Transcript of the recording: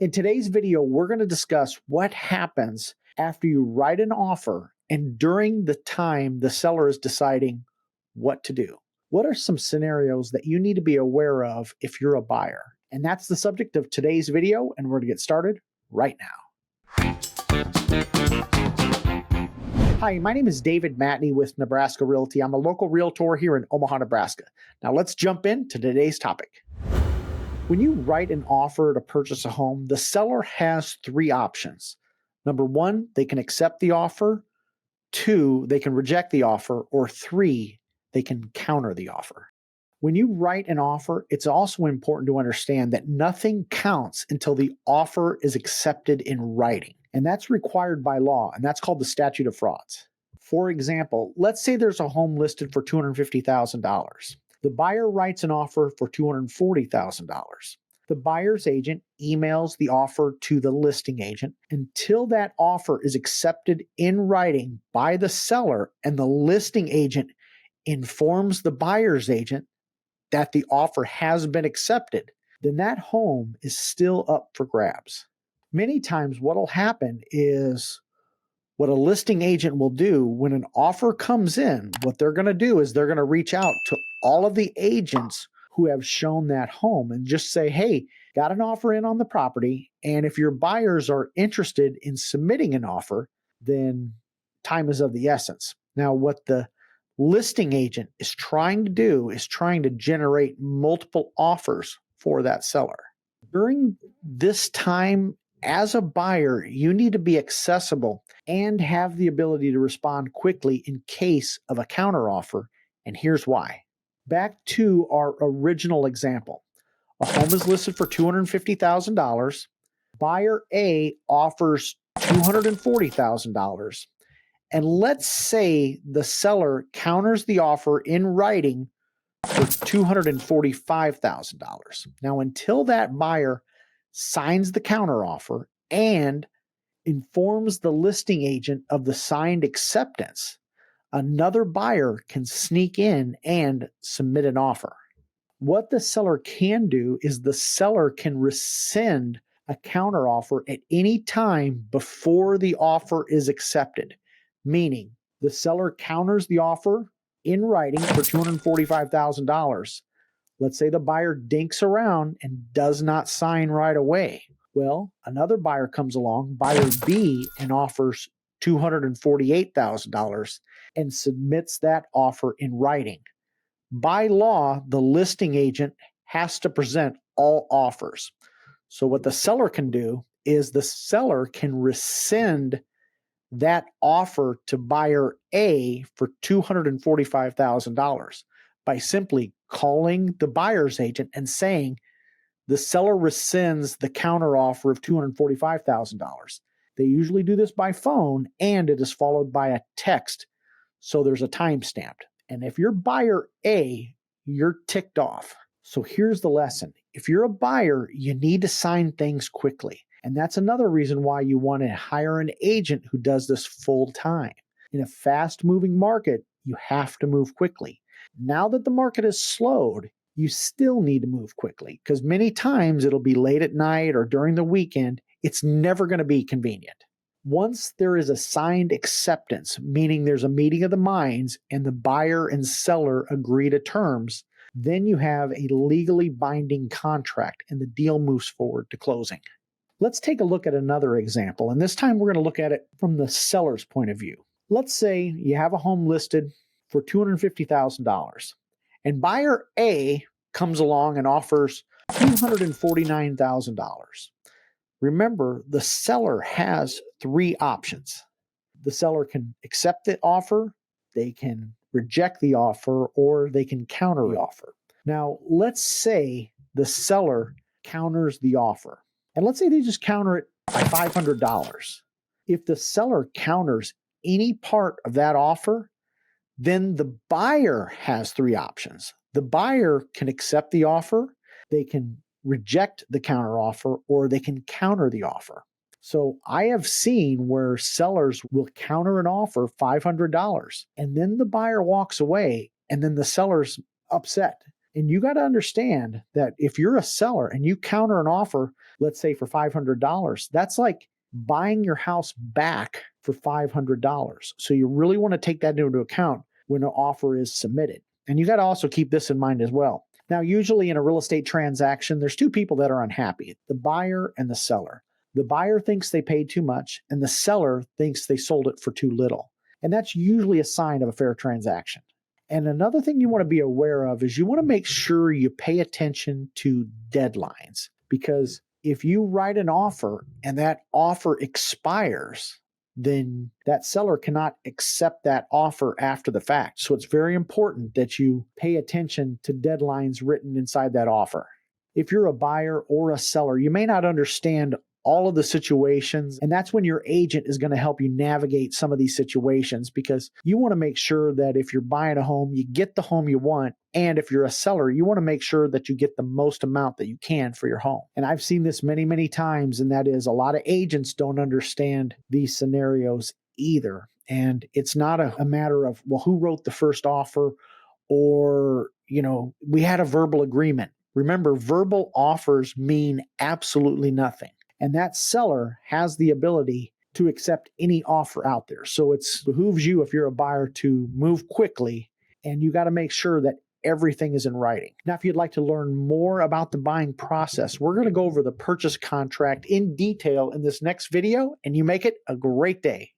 In today's video, we're going to discuss what happens after you write an offer and during the time the seller is deciding what to do. What are some scenarios that you need to be aware of if you're a buyer? And that's the subject of today's video, and we're going to get started right now. Hi, my name is David Matney with Nebraska Realty. I'm a local realtor here in Omaha, Nebraska. Now let's jump into today's topic. When you write an offer to purchase a home, the seller has three options. Number one, they can accept the offer. Two, they can reject the offer. Or three, they can counter the offer. When you write an offer, it's also important to understand that nothing counts until the offer is accepted in writing. And that's required by law, and that's called the statute of frauds. For example, let's say there's a home listed for $250,000. The buyer writes an offer for $240,000. The buyer's agent emails the offer to the listing agent until that offer is accepted in writing by the seller and the listing agent informs the buyer's agent that the offer has been accepted. Then that home is still up for grabs. Many times what will happen is what a listing agent will do when an offer comes in, what they're going to do is they're going to reach out to all of the agents who have shown that home and just say, hey, got an offer in on the property. And if your buyers are interested in submitting an offer, then time is of the essence. Now, what the listing agent is trying to do is trying to generate multiple offers for that seller. During this time, as a buyer, you need to be accessible and have the ability to respond quickly in case of a counteroffer, and here's why. Back to our original example. A home is listed for $250,000. Buyer A offers $240,000. And let's say the seller counters the offer in writing for $245,000. Now, until that buyer signs the counteroffer and informs the listing agent of the signed acceptance, another buyer can sneak in and submit an offer. What the seller can do is the seller can rescind a counteroffer at any time before the offer is accepted, meaning the seller counters the offer in writing for $245,000. Let's say the buyer dinks around and does not sign right away. Well, another buyer comes along, buyer B, and offers $248,000 and submits that offer in writing. By law, the listing agent has to present all offers. So what the seller can do is the seller can rescind that offer to buyer A for $245,000 by simply calling the buyer's agent and saying the seller rescinds the counteroffer of $245,000. They usually do this by phone, and it is followed by a text, so there's a timestamp. And if you're buyer A, you're ticked off. So here's the lesson. If you're a buyer, you need to sign things quickly. And that's another reason why you want to hire an agent who does this full time. In a fast-moving market, you have to move quickly. Now that the market has slowed, you still need to move quickly because many times it'll be late at night or during the weekend. It's never going to be convenient. Once there is a signed acceptance, meaning there's a meeting of the minds and the buyer and seller agree to terms, then you have a legally binding contract and the deal moves forward to closing. Let's take a look at another example, and this time we're going to look at it from the seller's point of view. Let's say you have a home listed for $250,000, and buyer A comes along and offers $249,000. Remember, the seller has three options. The seller can accept the offer, they can reject the offer, or they can counter the offer. Now, let's say the seller counters the offer. And let's say they just counter it by $500. If the seller counters any part of that offer, then the buyer has three options. The buyer can accept the offer, they can reject the counteroffer, or they can counter the offer. So I have seen where sellers will counter an offer $500, and then the buyer walks away, and then the seller's upset And you got to understand that if you're a seller and you counter an offer, let's say for $500, that's like buying your house back for $500. So you really want to take that into account when an offer is submitted. And you got to also keep this in mind as well. Now, usually in a real estate transaction, there's two people that are unhappy, the buyer and the seller. The buyer thinks they paid too much, and the seller thinks they sold it for too little. And that's usually a sign of a fair transaction. And another thing you want to be aware of is you want to make sure you pay attention to deadlines, because if you write an offer and that offer expires, then that seller cannot accept that offer after the fact. So it's very important that you pay attention to deadlines written inside that offer. If you're a buyer or a seller, you may not understand all of the situations, and that's when your agent is going to help you navigate some of these situations, because you want to make sure that if you're buying a home, you get the home you want. And if you're a seller, you want to make sure that you get the most amount that you can for your home. And I've seen this many, many times, and that is a lot of agents don't understand these scenarios either. And it's not a matter of, well, who wrote the first offer, or, we had a verbal agreement. Remember, verbal offers mean absolutely nothing. And that seller has the ability to accept any offer out there. So it behooves you, if you're a buyer, to move quickly, and you got to make sure that everything is in writing. Now, if you'd like to learn more about the buying process, we're going to go over the purchase contract in detail in this next video, and you make it a great day.